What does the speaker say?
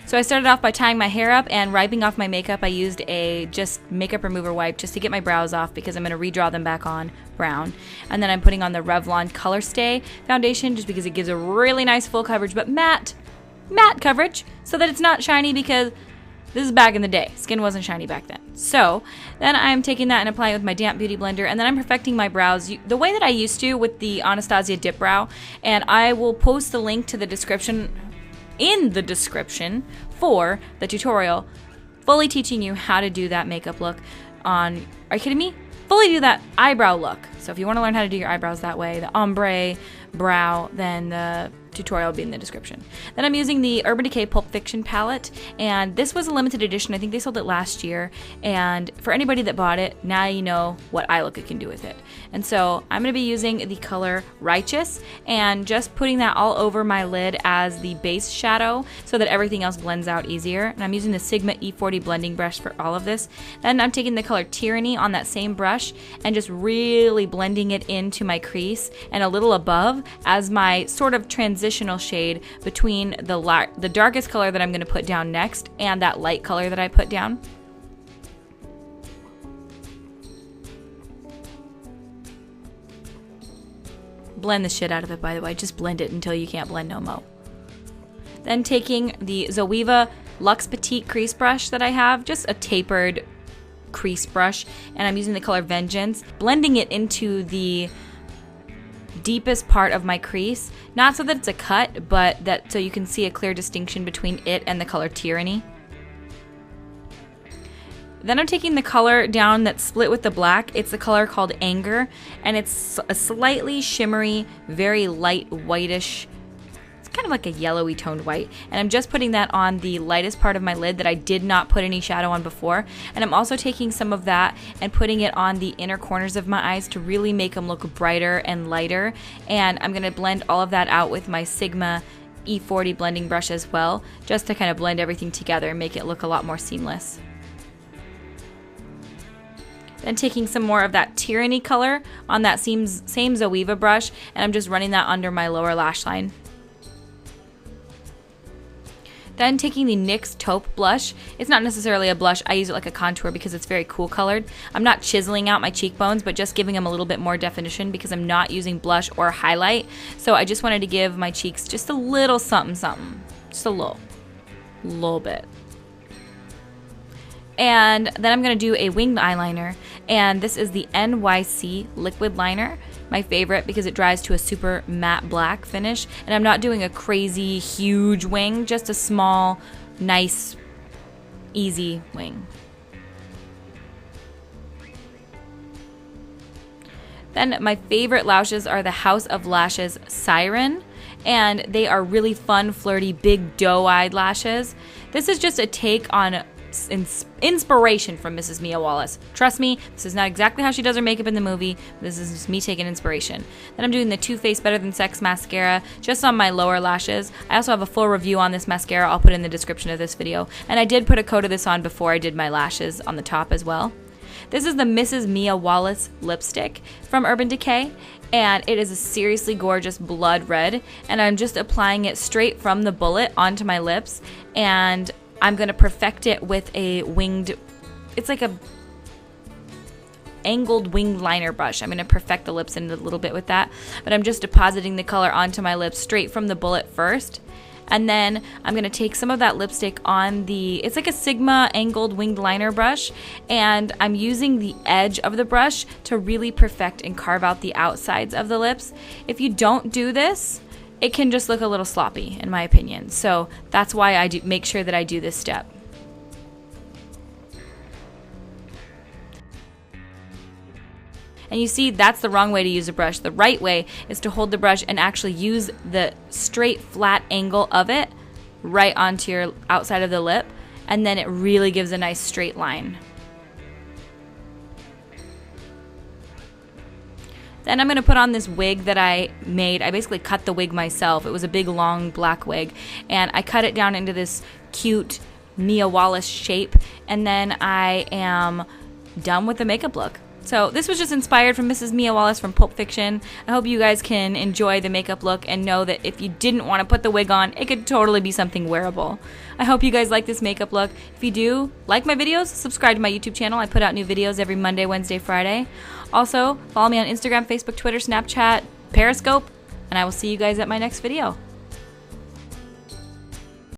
So I started off by tying my hair up and wiping off my makeup. I used a just makeup remover wipe just to get my brows off because I'm going to redraw them back on brown. And then I'm putting on the Revlon Color Stay foundation just because it gives a really nice full coverage, but matte coverage so that it's not shiny, because this is back in the day. Skin wasn't shiny back then. So then I'm taking that and applying it with my damp beauty blender, and then I'm perfecting my brows the way that I used to with the Anastasia Dip Brow. And I will post the link to the description in the description for the tutorial fully teaching you how to do that makeup look on, are you kidding me? Fully do that eyebrow look. So if you want to learn how to do your eyebrows that way, the ombre brow, then the tutorial will be in the description. Then I'm using the Urban Decay Pulp Fiction palette, and this was a limited edition. I think they sold it last year, and for anybody that bought it, now you know what eye look you can do with it. And so I'm going to be using the color Righteous and just putting that all over my lid as the base shadow so that everything else blends out easier. And I'm using the Sigma E40 blending brush for all of this. Then I'm taking the color Tyranny on that same brush and just really blending it into my crease and a little above as my sort of transitional shade between the darkest color that I'm going to put down next and that light color that I put down. Blend the shit out of it, by the way. Just blend it until you can't blend no mo. Then taking the Zoeva Luxe Petite crease brush that I have, just a tapered crease brush, and I'm using the color Vengeance, blending it into the deepest part of my crease, not so that it's a cut, but that so you can see a clear distinction between it and the color Tyranny. Then I'm taking the color down that's split with the black. It's the color called Anger, and it's a slightly shimmery, very light whitish, it's kind of like a yellowy toned white. And I'm just putting that on the lightest part of my lid that I did not put any shadow on before. And I'm also taking some of that and putting it on the inner corners of my eyes to really make them look brighter and lighter. And I'm going to blend all of that out with my Sigma E40 blending brush as well, just to kind of blend everything together and make it look a lot more seamless. Then taking some more of that Tyranny color on that same Zoeva brush, and I'm just running that under my lower lash line. Then taking the NYX Taupe blush. It's not necessarily a blush. I use it like a contour because it's very cool colored. I'm not chiseling out my cheekbones, but just giving them a little bit more definition because I'm not using blush or highlight. So I just wanted to give my cheeks just a little something something. Just a little bit. And then I'm going to do a winged eyeliner, and this is the NYC liquid liner, my favorite because it dries to a super matte black finish, and I'm not doing a crazy huge wing, just a small, nice, easy wing. Then my favorite lashes are the House of Lashes Siren, and they are really fun, flirty, big doe-eyed lashes. This is just a take on inspiration from Mrs. Mia Wallace. Trust me, this is not exactly how she does her makeup in the movie. This is just me taking inspiration. Then I'm doing the Too Faced Better Than Sex mascara just on my lower lashes. I also have a full review on this mascara. I'll put it in the description of this video. And I did put a coat of this on before I did my lashes on the top as well. This is the Mrs. Mia Wallace Lipstick from Urban Decay, and it is a seriously gorgeous blood red, and I'm just applying it straight from the bullet onto my lips, and I'm going to perfect it with a winged, it's like a angled winged liner brush. I'm going to perfect the lips in a little bit with that, but I'm just depositing the color onto my lips straight from the bullet first. And then I'm going to take some of that lipstick on it's like a Sigma angled winged liner brush, and I'm using the edge of the brush to really perfect and carve out the outsides of the lips. If you don't do this, it can just look a little sloppy, in my opinion. So that's why I do make sure that I do this step. And you see, that's the wrong way to use a brush. The right way is to hold the brush and actually use the straight flat angle of it right onto your outside of the lip, and then it really gives a nice straight line. Then I'm going to put on this wig that I made. I basically cut the wig myself. It was a big, long, black wig. And I cut it down into this cute Mia Wallace shape. And then I am done with the makeup look. So this was just inspired from Mrs. Mia Wallace from Pulp Fiction. I hope you guys can enjoy the makeup look and know that if you didn't want to put the wig on, it could totally be something wearable. I hope you guys like this makeup look. If you do, like my videos, subscribe to my YouTube channel. I put out new videos every Monday, Wednesday, Friday. Also, follow me on Instagram, Facebook, Twitter, Snapchat, Periscope, and I will see you guys at my next video.